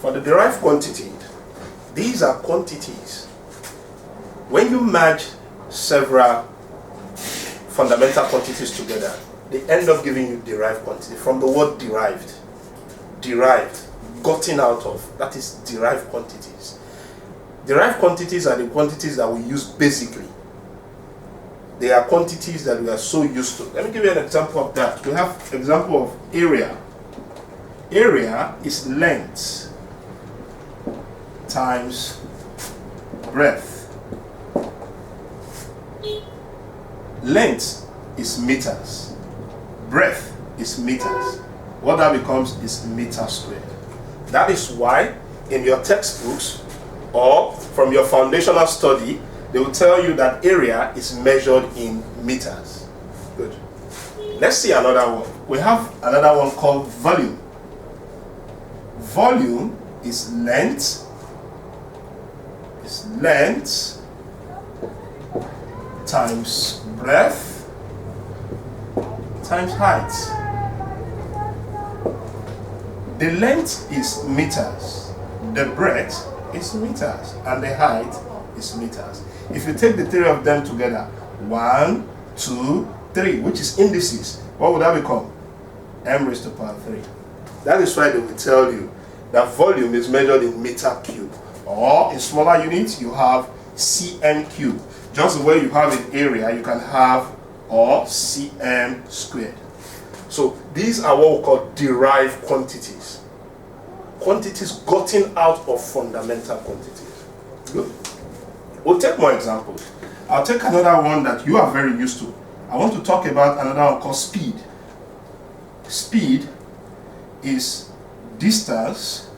For the derived quantity, these are quantities. When you merge several fundamental quantities together, they end up giving you derived quantity from the word derived. Derived, gotten out of, that is derived quantities. Derived quantities are the quantities that we use basically. They are quantities that we are so used to. Let me give you an example of that. We have example of area. Area is length times breadth. Length is meters. Breadth is meters. What that becomes is meter squared. That is why in your textbooks or from your foundational study, they will tell you that area is measured in meters. Good. Let's see another one. We have another one called volume. Volume is length. Is length times breadth times height. The length is meters, the breadth is meters, and the height is meters. If you take the three of them together, 1, 2, 3, which is indices, what would that become? M raised to power 3. That is why they will tell you that volume is measured in meter cube, or in smaller units you have cm cube. Just the way you have in area, you can have or cm squared. So these are what we call derived quantities. Quantities gotten out of fundamental quantities. Good. We'll take more examples. I'll take another one that you are very used to. I want to talk about another one called speed. Speed is distance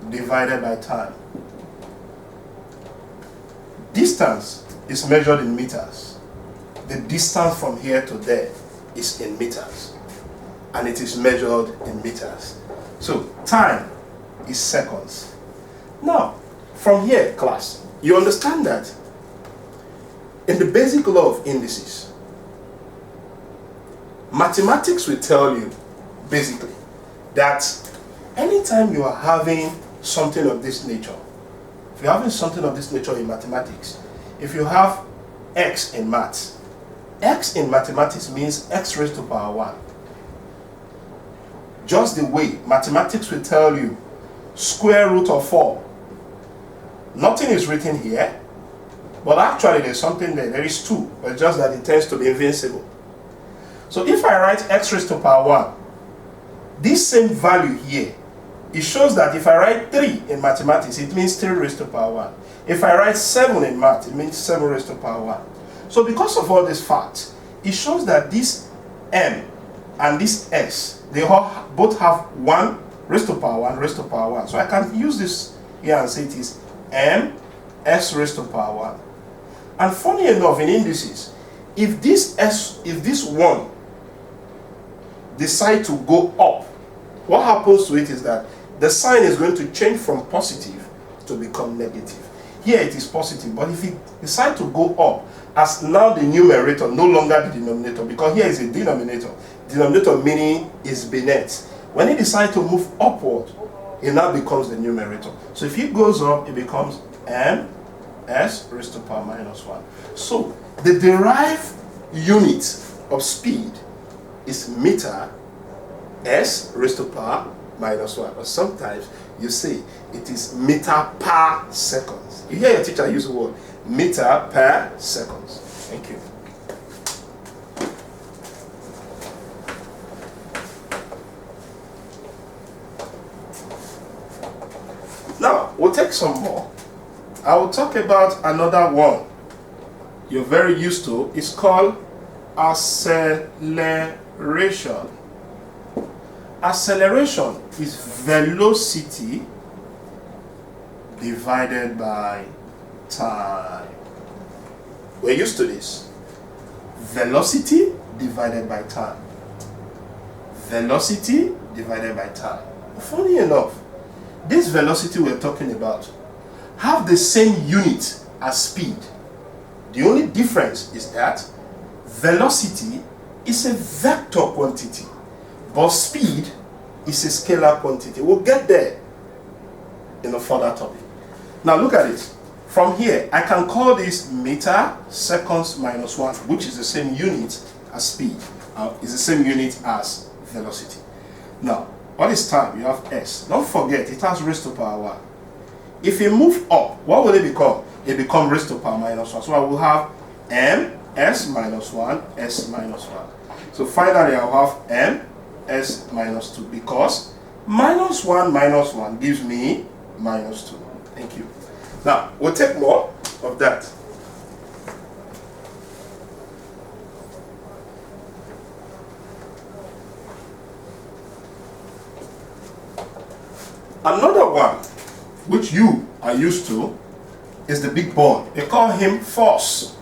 divided by time. Distance is measured in meters. The distance from here to there is in meters, and it is measured in meters. So time is seconds. Now, from here, class, you understand that in the basic law of indices, mathematics will tell you basically that anytime you are having something of this nature, if you're having something of this nature in mathematics, if you have x in maths, x in mathematics means x raised to power 1. Just the way mathematics will tell you square root of 4. Nothing is written here, but actually there's something there. There is 2, but just that it tends to be invincible. So if I write x raised to power 1, this same value here, it shows that if I write 3 in mathematics, it means 3 raised to power 1. If I write 7 in math, it means 7 raised to power 1. So because of all these facts, it shows that this m and this s, they both have 1 raised to power 1 raised to power 1. So I can use this here and say it is m s raised to power 1. And funny enough, in indices, if this 1 decide to go up, what happens to it is that the sign is going to change from positive to become negative. Here it is positive, but if it decide to go up, as now the numerator, no longer the denominator, because here is a denominator. Denominator meaning is beneath. When it decides to move upward, it now becomes the numerator. So if it goes up, it becomes m s raised to power minus 1. So the derived unit of speed is meter s raised to power minus 1. Or sometimes you say it is meter per seconds. You hear your teacher use the word meter per seconds. Thank you. Now, we'll take some more. I will talk about another one you're very used to. It's called acceleration. Acceleration is velocity divided by time. We're used to this. Velocity divided by time. Velocity divided by time. Funny enough, this velocity we're talking about have the same unit as speed. The only difference is that velocity is a vector quantity, but speed is a scalar quantity. We'll get there in a further topic. Now look at it. From here, I can call this meter seconds minus 1, which is the same unit as speed, is the same unit as velocity. Now, what is time? You have s. Don't forget, it has raised to power 1. If you move up, what will it become? It becomes raised to power minus 1. So I will have m s minus 1, s minus 1. So finally, I will have m s minus 2, because minus 1 gives me minus 2. Thank you. Now, we'll take more of that. Another one, which you are used to, is the big boy. They call him force.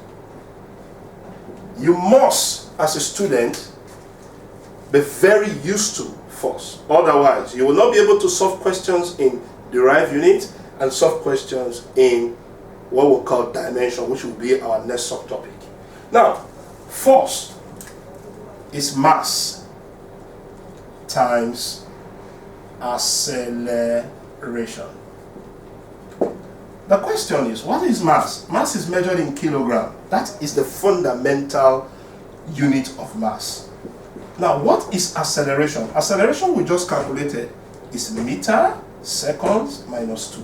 You must, as a student, be very used to force. Otherwise, you will not be able to solve questions in derived unit and solve questions in what we call dimension, which will be our next subtopic. Now, force is mass times acceleration. The question is, what is mass? Mass is measured in kilogram. That is the fundamental unit of mass. Now, what is acceleration? Acceleration we just calculated is meter seconds minus 2.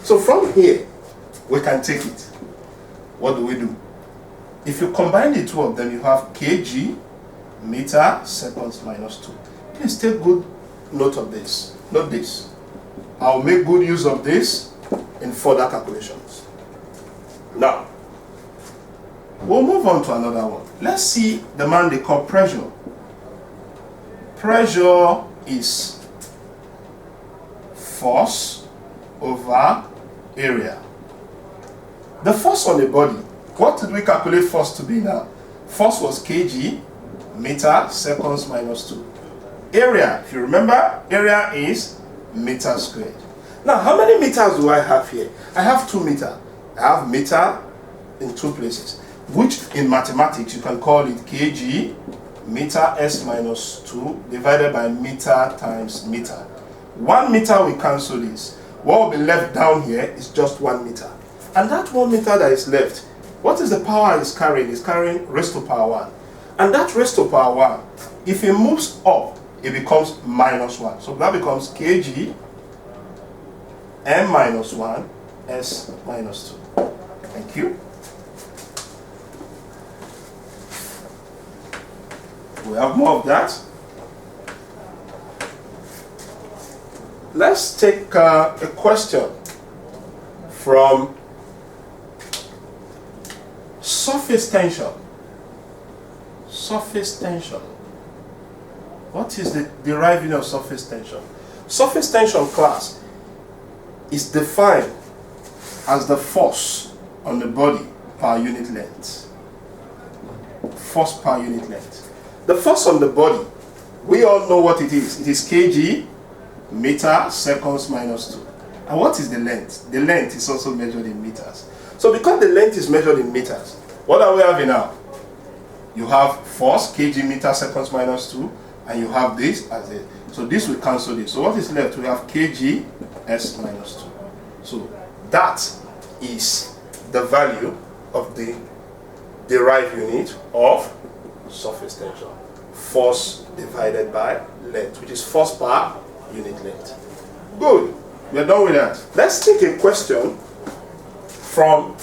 So from here, we can take it. What do we do? If you combine the two of them, you have kg meter seconds minus 2. Please take good note of this. Note this. I'll make good use of this in further calculations. Now, we'll move on to another one. Let's see the man they call pressure. Pressure is force over area. The force on the body, what did we calculate force to be now? Force was kg meter seconds minus 2. Area, if you remember, area is meter squared. Now, how many meters do I have here? I have 2 meters. I have meter in 2 places, which in mathematics you can call it kg meter s minus 2 divided by meter times meter. 1 meter we cancel this. What will be left down here is just 1 meter. And that 1 meter that is left, what is the power it's carrying? It's carrying raised to power 1. And that raised to power 1, if it moves up, it becomes minus 1. So that becomes kg m minus 1 s minus 2. Thank you. We have more of that. Let's take a question from surface tension. Surface tension. What is the derived unit of surface tension? Surface tension, class, is defined as the force on the body per unit length. Force per unit length. The force on the body, we all know what it is. It is kg meter seconds minus 2. And what is the length? The length is also measured in meters. So because the length is measured in meters, what are we having now? You have force kg meter seconds minus 2, and you have this as a, so this will cancel this. So what is left? We have kg s minus 2. So that is the value of the derived unit of surface tension. Force divided by length, which is force per unit length. Good. We are done with that. Let's take a question from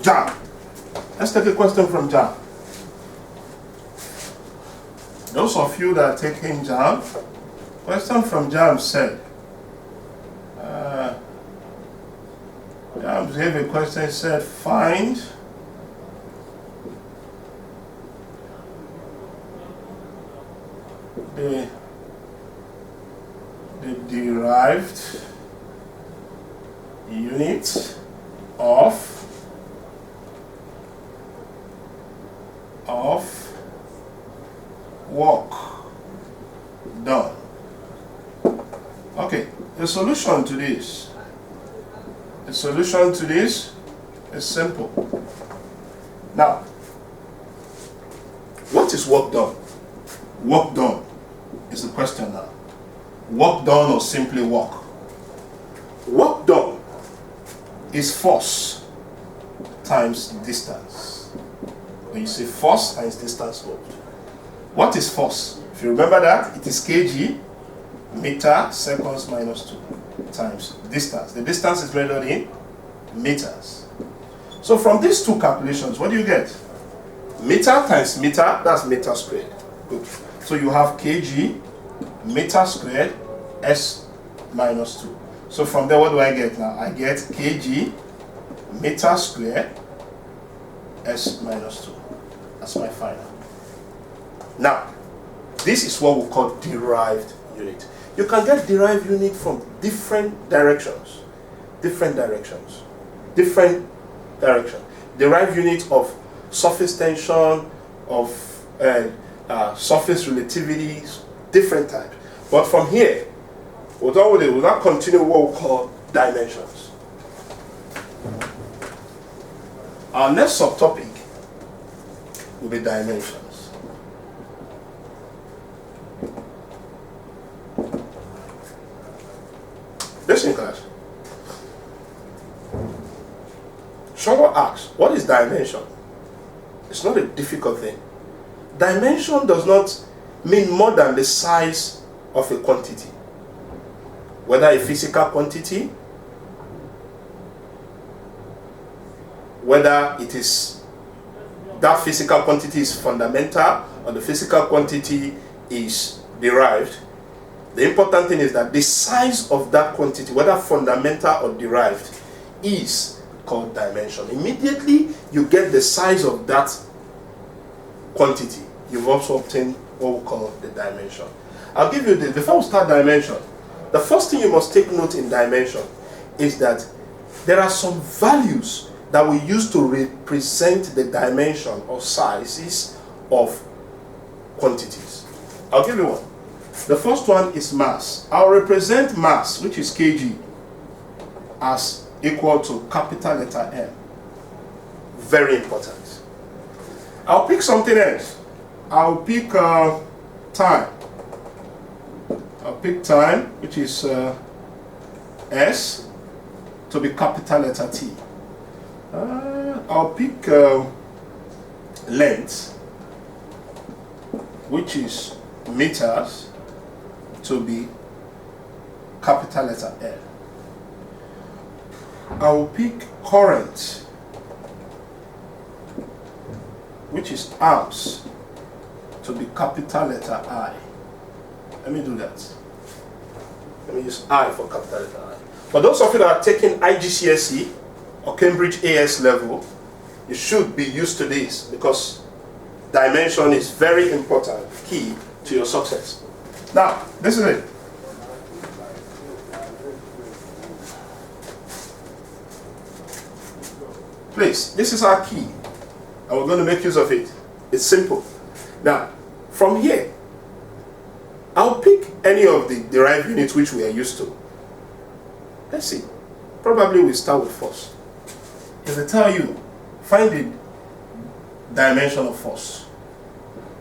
Jam. Let's take a question from Jam. Those of you that are taking Jam, question from Jam said, Jam gave a question, said, find the derived unit of work done. Okay, the solution to this is simple. Now, what is work done? Work done is the question now. Work done or simply work? Work done is force times distance. When you say force times distance moved. What is force? If you remember that, it is kg, meter, seconds minus 2 times distance. The distance is measured in meters. So from these two calculations, what do you get? Meter times meter, that's meter squared. Good. So you have kg, meter squared, s minus 2. So from there, what do I get now? I get kg, meter squared, s minus 2. That's my final. Now, this is what we call derived unit. You can get derived unit from different directions. Derived unit of surface tension, of surface relativity, different types. But from here, we'll now continue what we call dimensions. Our next subtopic will be dimensions. Listen, class. Someone asks, what is dimension? It's not a difficult thing. Dimension does not mean more than the size of a quantity. Whether a physical quantity, whether it is that physical quantity is fundamental or the physical quantity is derived. The important thing is that the size of that quantity, whether fundamental or derived, is called dimension. Immediately you get the size of that quantity, you've also obtained what we call the dimension. I'll give you this. Before we start dimension, the first thing you must take note in dimension is that there are some values that we use to represent the dimension or sizes of quantities. I'll give you one. The first one is mass. I'll represent mass, which is kg, as equal to capital letter M. Very important. I'll pick something else. I'll pick time. I'll pick time, which is S, to be capital letter T. I'll pick length, which is meters, to be capital letter L. I will pick current, which is amps, to be capital letter I. Let me do that. Let me use I for capital letter I. For those of you that are taking IGCSE or Cambridge AS level, you should be used to this because dimension is very important, key to your success. Now, this is it. Please, this is our key, and we're going to make use of it. It's simple. Now, from here, I'll pick any of the derived units which we are used to. Let's see. Probably we'll start with force. If I tell you, find the dimension of force.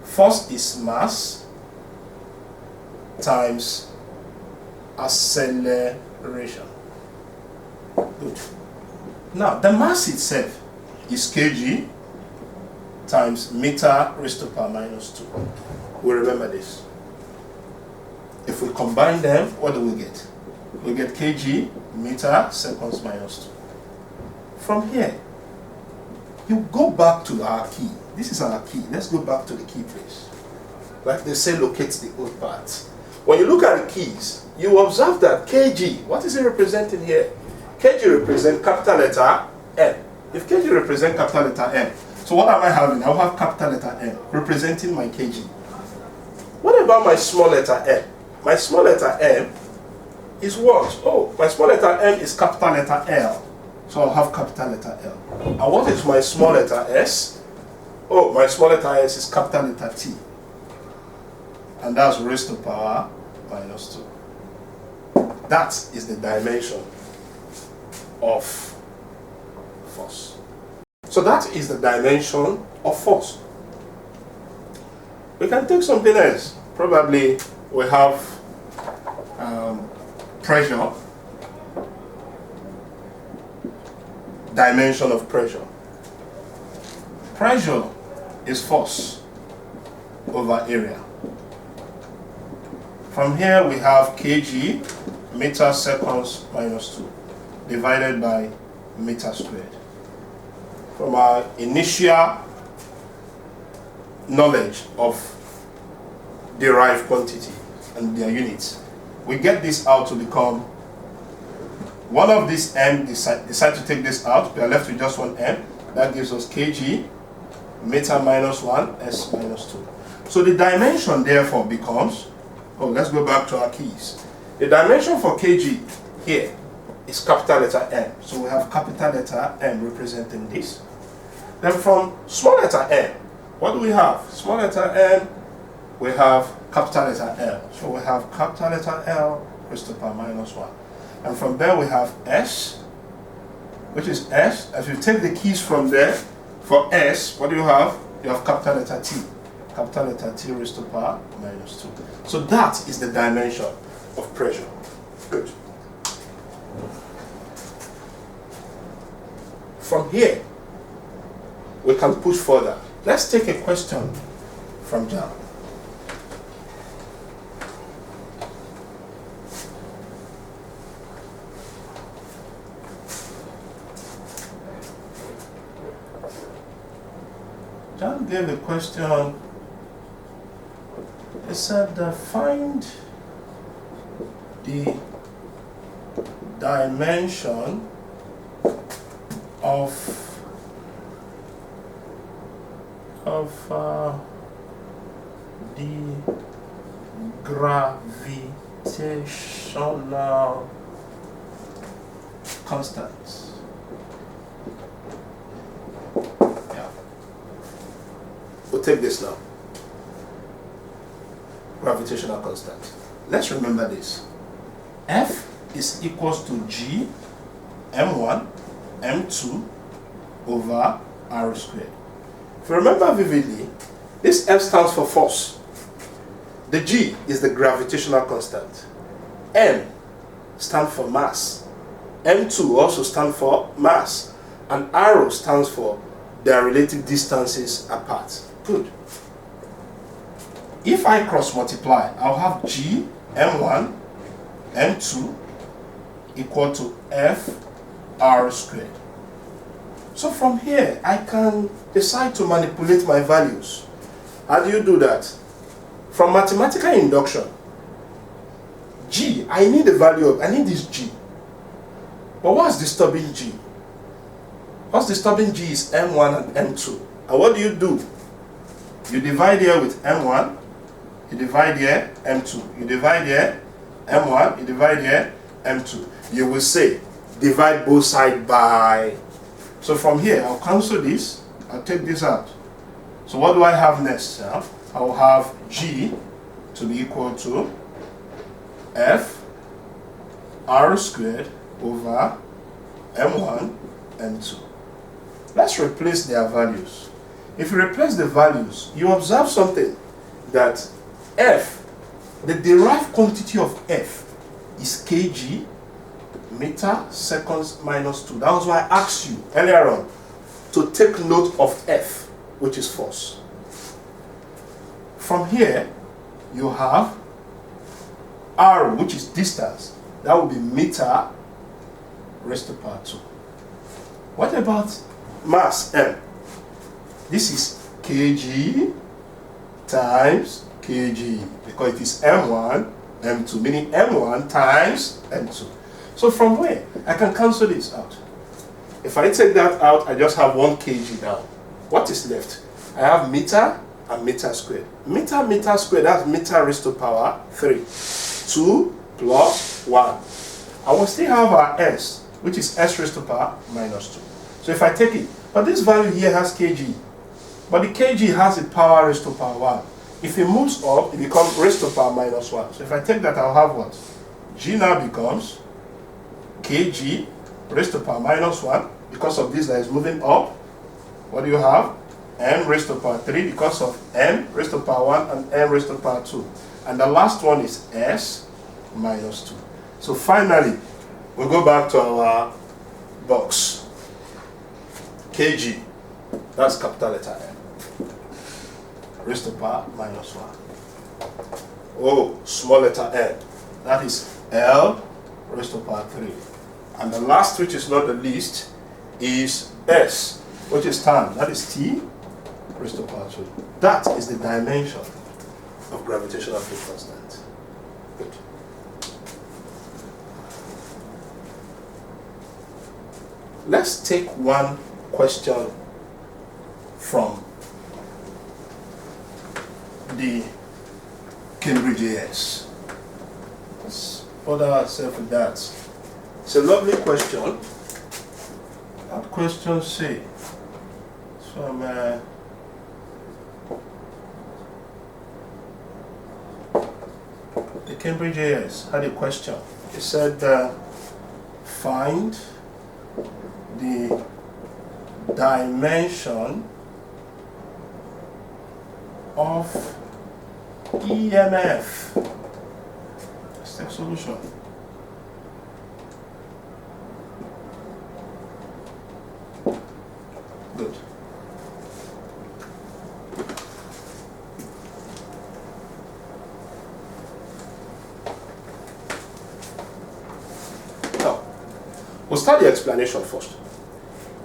Force is mass times acceleration. Good. Now, the mass itself is kg times meter raised to power minus 2. We remember this. If we combine them, what do we get? We get kg meter seconds minus 2. From here, you go back to our key. This is our key. Let's go back to the key place. Like they say, locate the old part. When you look at the keys, you observe that kg, what is it representing here? Kg represents capital letter M. If kg represents capital letter M, so what am I having? I'll have capital letter M representing my kg. What about my small letter m? My small letter m is what? Oh, my small letter m is capital letter L. So I'll have capital letter L. And what is my small letter s? Oh, my small letter s is capital letter T. And that's raised to power minus 2. That is the dimension of force. So that is the dimension of force. We can take something else. Probably we have pressure, dimension of pressure. Pressure is force over area. From here we have kg, meter seconds minus 2, divided by meter squared. From our initial knowledge of derived quantity and their units, we get this out to become one of these m, decide to take this out, we are left with just one m. That gives us kg, meter minus 1, s minus 2. So the dimension therefore becomes, let's go back to our keys. The dimension for kg here is capital letter M. So we have capital letter M representing this. Then from small letter m, what do we have? Small letter m, we have capital letter L. So we have capital letter L raised to the power minus 1. And from there we have S, which is S. As you take the keys from there, for S, what do you have? You have capital letter T. Capital letter T raised to the power minus 2. So that is the dimension of pressure. Good. From here, we can push further. Let's take a question from John. John gave a question. He said, find the dimension of the gravitational constants. Yeah. We'll take this now. Gravitational constant. Let's remember this. F is equals to G m1 m2 over r squared. If you remember vividly, this F stands for force. The G is the gravitational constant. M stands for mass. M2 also stands for mass. And R stands for their relative distances apart. Good. If I cross multiply, I'll have G m1 m2 equal to F r squared. So from here, I can decide to manipulate my values. How do you do that? From mathematical induction, G, I need the value of, I need this G. But what's disturbing G? What's disturbing G is m1 and m2. And what do? You divide here with m1, you divide here m2. You divide here m1, you divide here m2. You will say, divide both sides by. So from here, I'll cancel this. I'll take this out. So what do I have next? I will have G to be equal to F r squared over m1 m2. Let's replace their values. If you replace the values, you observe something, that F, the derived quantity of F is kg meter seconds minus 2. That was why I asked you earlier on to take note of F, which is force. From here, you have R, which is distance. That will be meter raised to the power 2. What about mass, M? This is kg times kg, because it is m1, m2, meaning m1 times m2. So from where? I can cancel this out. If I take that out, I just have 1 kg down. What is left? I have meter and meter squared. Meter squared, that's meter raised to power 3. 2 plus 1. I will still have our s, which is s raised to power minus 2. So if I take it, but this value here has kg. But the kg has the power raised to power 1. If it moves up, it becomes raised to power minus 1. So if I take that, I'll have what? G now becomes kg raised to power minus 1. Because of this that is moving up, what do you have? m raised to power 3 because of m raised to power 1 and m raised to power 2. And the last one is s minus 2. So finally, we'll go back to our box. kg, that's capital letter M, raised to power minus 1. Oh, small letter m, that is L raised to power 3. And the last, which is not the least, is S, which is time, that is T raised to power 2. That is the dimension of gravitational field constant. Good. Let's take one question from the Cambridge AS. Let's bother ourselves with that. It's a lovely question. That question says from the Cambridge AS had a question. It said, find the dimension of EMF. Let's take solution. Good. Now, we'll start the explanation first.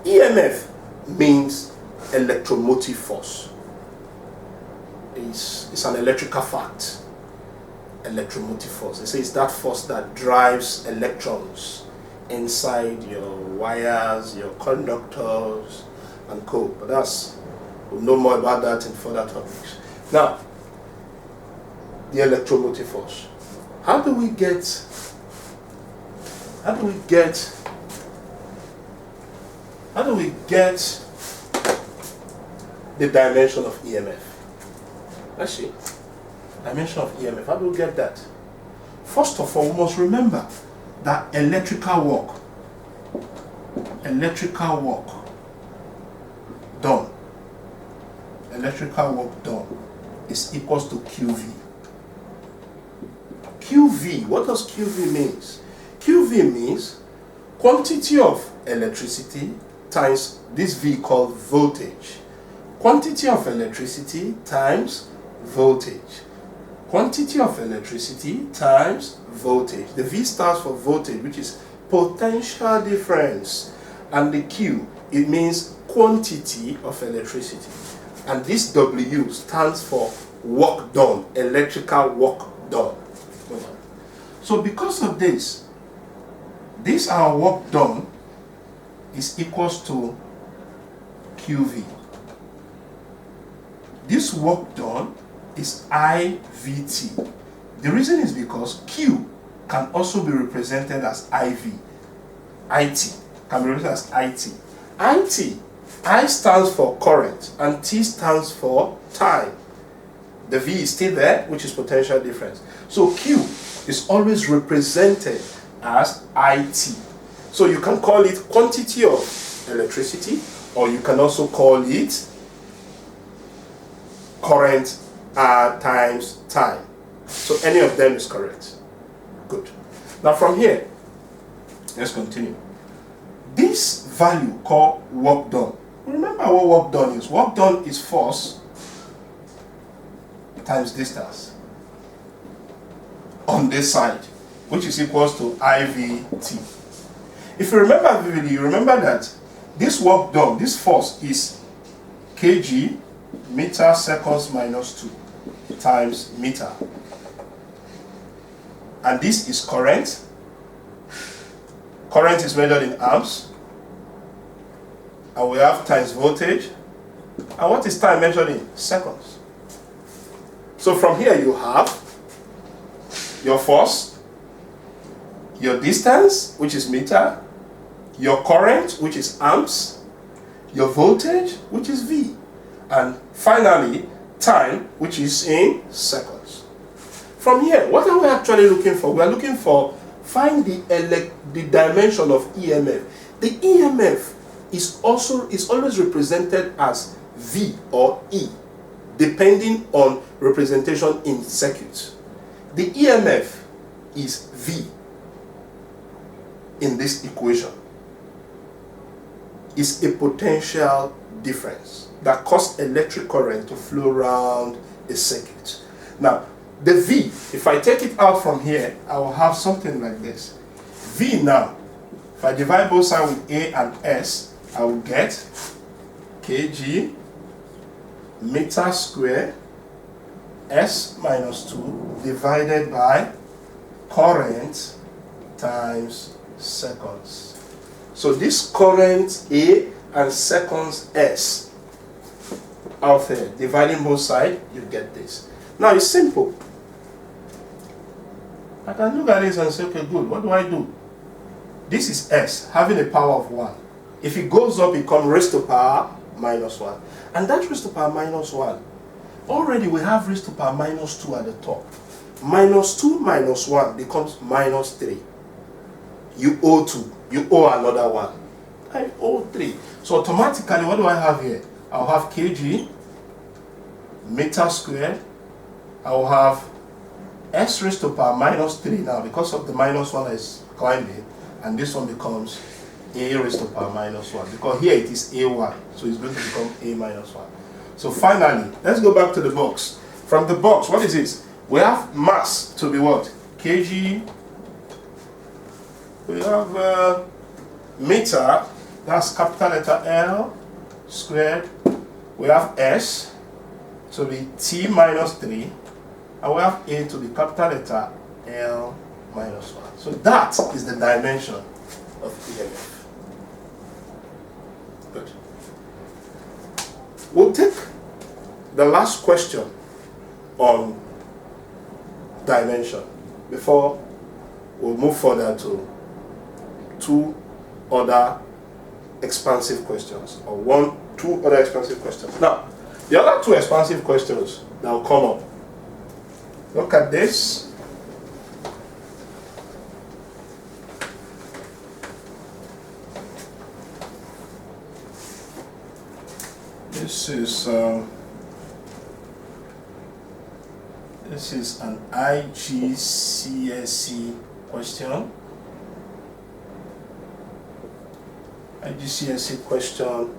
EMF means electromotive force. It's an electrical fact. Electromotive force. They say it's that force that drives electrons inside your wires, your conductors, and co. But we'll know more about that in further topics. Now, the electromotive force. How do we get the dimension of EMF? Let's see. Dimension of EMF. How do we get that? First of all, we must remember that electrical work done is equals to QV. QV, what does QV means? QV means quantity of electricity times this V called voltage. Quantity of electricity times voltage. Quantity of electricity times voltage. The V stands for voltage, which is potential difference. And the Q, it means quantity of electricity. And this W stands for work done, electrical work done. So because of this our work done is equals to QV. This work done is IVT. The reason is because Q can also be represented as IV. IT can be represented as IT. IT, I stands for current and T stands for time. The V is still there, which is potential difference. So Q is always represented as IT. So you can call it quantity of electricity, or you can also call it current times time. So any of them is correct. Good. Now from here, let's continue. This value called work done. Remember what work done is. Work done is force times distance on this side, which is equals to IVT. If you remember vividly, you remember that this work done, this force is kg meter seconds minus 2 times meter. And this is current. Current is measured in amps. And we have times voltage. And what is time measured in? Seconds. So from here you have your force, your distance, which is meter, your current, which is amps, your voltage, which is V, and finally time, which is in seconds. From here, what are we actually looking for? We are looking for find the dimension of EMF. The EMF is always represented as V or E, depending on representation in circuits. The EMF is V in this equation. Is a potential difference that causes electric current to flow around a circuit. Now, the V, if I take it out from here, I will have something like this. V now, if I divide both sides with A and S, I will get kg meter square S minus 2 divided by current times seconds. So this current A and seconds S out there, dividing both sides, you get this. Now it's simple. I can look at this and say, okay, good, what do I do? This is S, having a power of 1. If it goes up, it becomes raised to power minus 1. And that raised to power minus 1, already we have raised to power minus 2 at the top. Minus 2 minus 1 becomes minus 3. You owe 2. You owe another 1. I owe 3. So automatically, what do I have here? I'll have kg meter squared. I will have S raised to power minus 3 now because of the minus 1 is climbing, and this one becomes A raised to power minus 1 because here it is A1, so it's going to become A minus 1. So finally, let's go back to the box. From the box, what is this? We have mass to be what? Kg. We have meter, that's capital letter L squared. We have S to be T minus 3. And we have A to be capital letter L minus 1. So that is the dimension of EMF. Good. We'll take the last question on dimension before we'll move further to 2 other expansive questions, or 2 other expansive questions. Now, the other 2 expansive questions that will come up. Look at this. This is an IGCSE question. IGCSE question.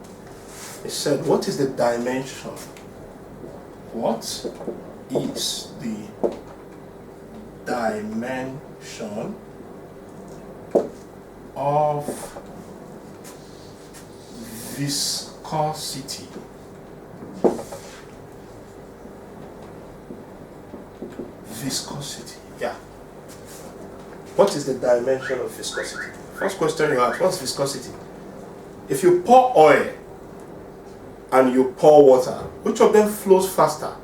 It said, what is the dimension? What is the dimension of viscosity? Viscosity, yeah. What is the dimension of viscosity? First question you ask, what's viscosity? If you pour oil and you pour water, which of them flows faster?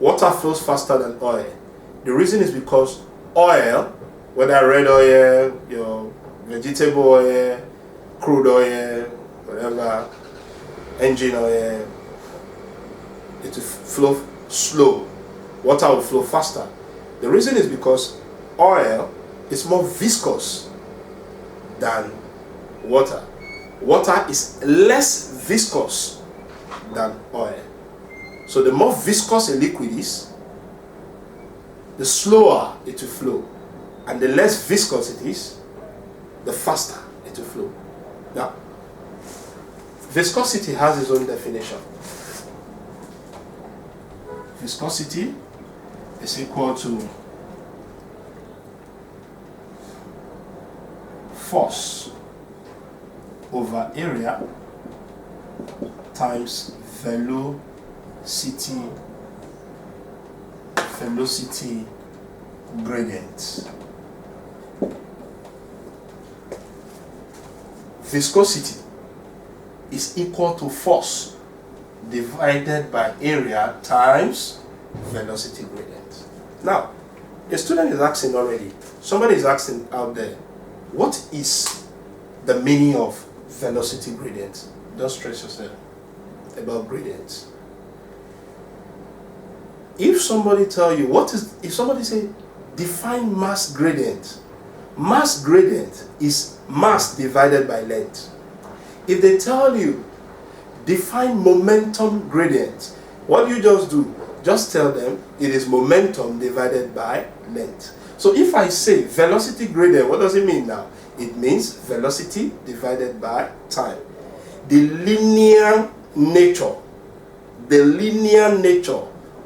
Water flows faster than oil. The reason is because oil, whether red oil, your vegetable oil, crude oil, whatever, engine oil, it will flow slow. Water will flow faster. The reason is because oil is more viscous than water. Water is less viscous than oil. So the more viscous a liquid is, the slower it will flow. And the less viscous it is, the faster it will flow. Now, viscosity has its own definition. Viscosity is equal to force over area times velocity gradient. Viscosity is equal to force divided by area times velocity gradient. Now, a student is asking already, somebody is asking out there, what is the meaning of velocity gradient? Don't stress yourself about gradients. If somebody tell you if somebody say define mass gradient is mass divided by length. If they tell you define momentum gradient. What do you just do? Just tell them it is momentum divided by length. So if I say velocity gradient, what does it mean now? It means velocity divided by time. The linear nature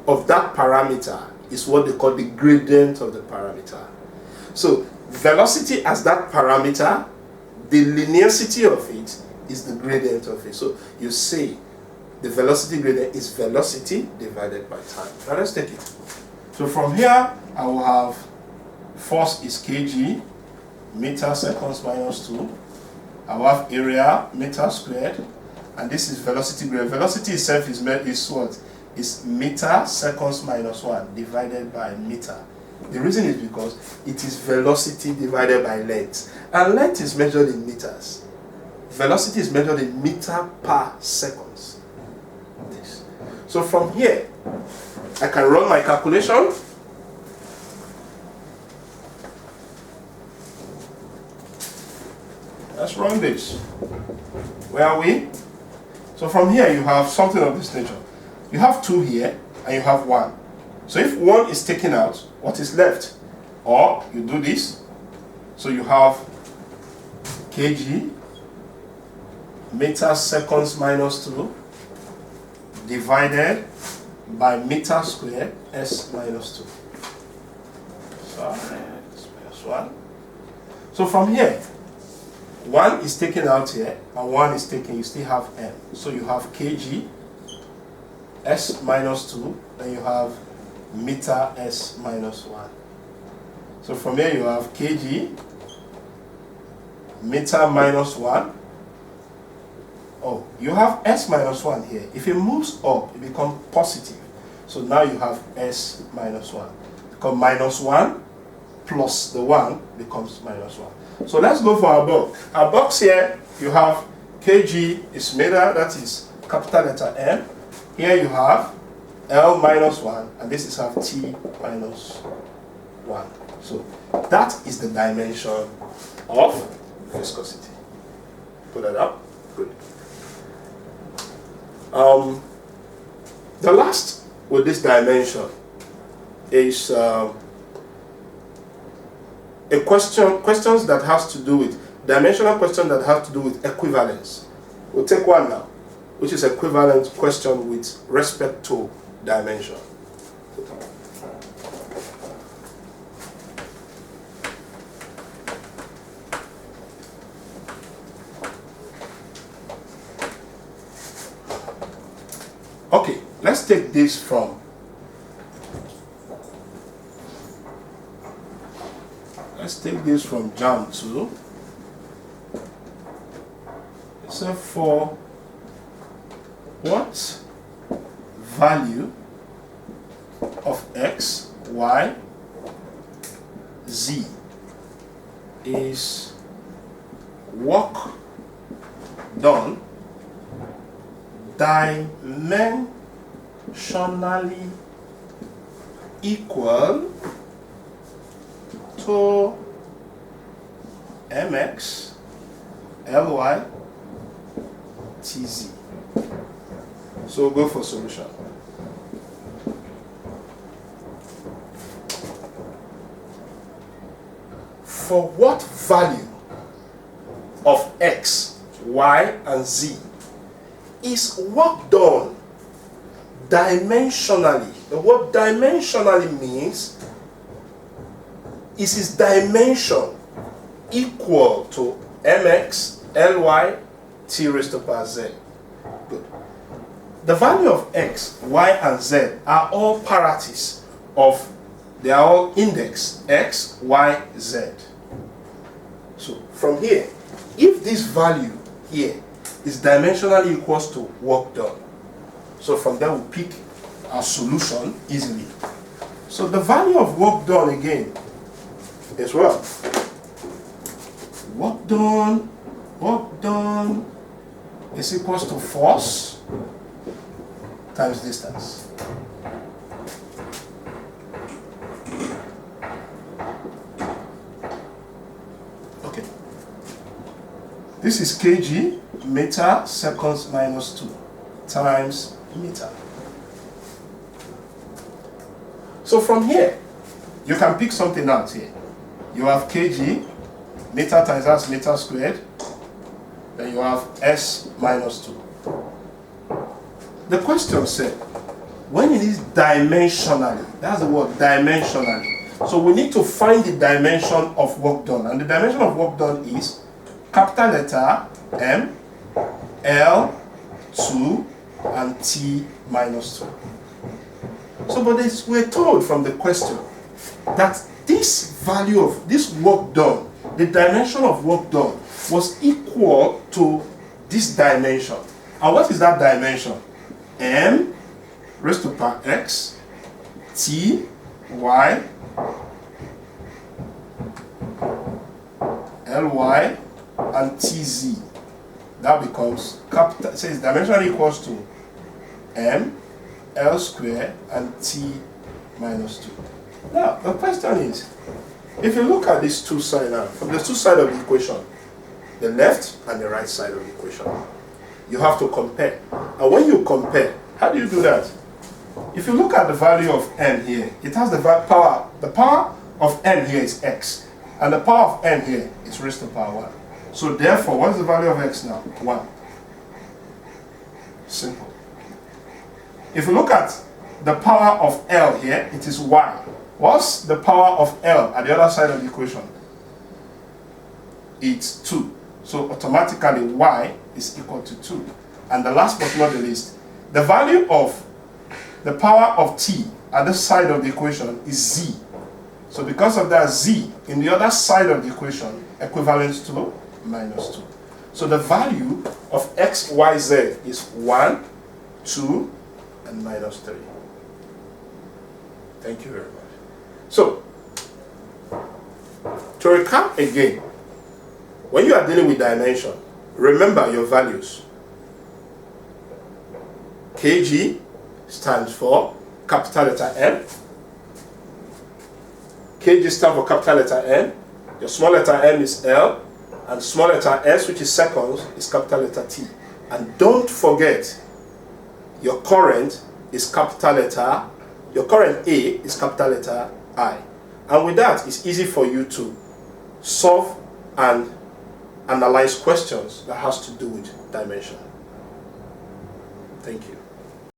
of that parameter is what they call the gradient of the parameter. So velocity as that parameter, the linearity of it is the gradient of it. So you say the velocity gradient is velocity divided by time. Now let's take it. So from here, I will have force is kg, meter seconds minus 2. I will have area, meter squared, and this is velocity gradient. Velocity itself is what? Is meter seconds minus 1 divided by meter. The reason is because it is velocity divided by length, and length is measured in meters. Velocity is measured in meter per seconds. This. So from here, I can run my calculation. Let's run this. Where are we? So from here, you have something of this nature. You have 2 here, and you have 1. So if 1 is taken out, what is left? Or you do this. So you have kg, meter seconds minus 2, divided by meter squared, s minus 2. Sorry, it's minus 1. So from here, 1 is taken out here, and 1 is taken, you still have m. So you have kg, s minus 2, then you have meter s minus 1. So from here you have kg, meter minus 1. Oh, you have s minus 1 here. If it moves up, it becomes positive. So now you have s minus 1. Because minus 1 plus the 1 becomes minus 1. So let's go for our box. Our box here, you have kg is meter, that is capital letter M. Here you have L minus 1, and this is have T minus 1. So that is the dimension of viscosity. Put that up. Good. The last with this dimension is questions that has to do with dimensional question that have to do with equivalence. We'll take one now, which is equivalence question with respect to dimension. Okay, let's take this from JAM 2. So for what value of x, y, z is work done dimensionally equal to mx, ly, tz. So we'll go for solution. For what value of x, y, and z is work done dimensionally? The word dimensionally means is its dimension equal to mx, ly, t raised to power z. Good. The value of x, y, and z are all parity of, they are all index x, y, z. So from here, if this value here is dimensionally equals to work done, so from there we pick our solution easily. So the value of work done again is well, work done is equals to force times distance. Okay. This is kg, meter, seconds minus 2. times meter. So from here, you can pick something out here. You have kg, meter times that's meter squared. Then you have S minus 2. The question said, when it is dimensionally, that's the word, dimensionally. So we need to find the dimension of work done. And the dimension of work done is capital letter M, L, 2, and T minus 2. So, but we're told from the question that this value of this work done, the dimension of work done, was equal to this dimension. And what is that dimension? M raised to power x, T, Y, Ly, and Tz. That becomes capital, says dimension equals to M, L squared, and T minus 2. Now, the question is, if you look at these two sides now, from the two sides of the equation, the left and the right side of the equation, you have to compare. And when you compare, how do you do that? If you look at the value of n here, it has the power. The power of n here is x, and the power of n here is raised to power 1. So therefore, what is the value of x now? 1. Simple. If you look at the power of L here, it is y. What's the power of L at the other side of the equation? It's 2. So automatically y is equal to 2. And the last but not the least, the value of the power of t at this side of the equation is z. So because of that, z in the other side of the equation equivalent to minus 2. So the value of x, y, z is 1, 2, and minus 3. Thank you very much. So, to recap again, when you are dealing with dimension, remember your values. kg stands for capital letter M. kg stands for capital letter N. Your small letter m is L. And small letter s, which is seconds, is capital letter T. And don't forget, your current is capital letter, your current A is capital letter I. And with that, it's easy for you to solve and analyze questions that has to do with dimension. Thank you.